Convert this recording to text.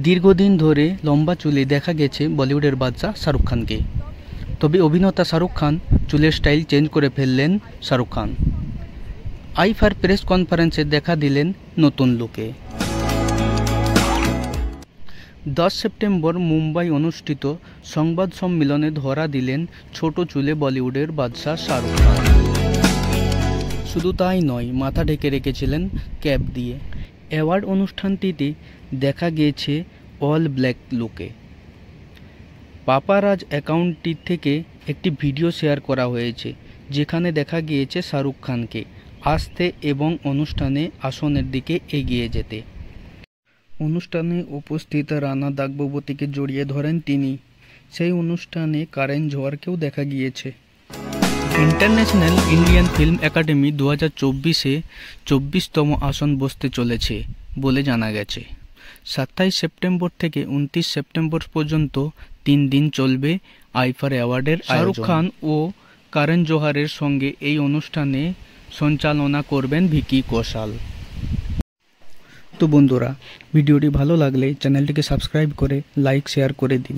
দীর্ঘদিন ধরে লম্বা চুলে দেখা গেছে বলিউডের বাদশা শাহরুখ খানকে। তবে অভিনেতা শাহরুখ খান চুলের স্টাইল চেঞ্জ করে ফেললেন। শাহরুখ খান আইফার প্রেস কনফারেন্সে দেখা দিলেন নতুন লুকে। 10 সেপ্টেম্বর মুম্বাই অনুষ্ঠিত সংবাদ সম্মেলনে ধরা দিলেন ছোট চুলে বলিউডের বাদশা শাহরুখ খান। শুধু তাই নয়, মাথা ঢেকে রেখেছিলেন ক্যাপ দিয়ে। অ্যাওয়ার্ড অনুষ্ঠানটিতে দেখা গিয়েছে অল ব্ল্যাক লুকে। পাপারাজ অ্যাকাউন্টটি থেকে একটি ভিডিও শেয়ার করা হয়েছে, যেখানে দেখা গিয়েছে শাহরুখ খানকে আসতে এবং অনুষ্ঠানে আসনের দিকে এগিয়ে যেতে। অনুষ্ঠানে উপস্থিত রানা দাগবতীকে জড়িয়ে ধরেন তিনি। সেই অনুষ্ঠানে কারণ জোহরকেও দেখা গিয়েছে। ইন্টারন্যাশনাল ইন্ডিয়ান ফিল্ম একাডেমি 2024-এ 24তম আসন বসতে চলেছে বলে জানা গেছে। 27 সেপ্টেম্বর থেকে 29 সেপ্টেম্বর পর্যন্ত 3 দিন চলবে আইফার অ্যাওয়ার্ডের আয়োজন। শাহরুখ খান ও করণ জোহরের সঙ্গে এই অনুষ্ঠানে সঞ্চালনা করবেন ভিকি কৌশল। তো বন্ধুরা, ভিডিওটি ভালো লাগলে চ্যানেলটিকে সাবস্ক্রাইব করে লাইক শেয়ার করে দিন।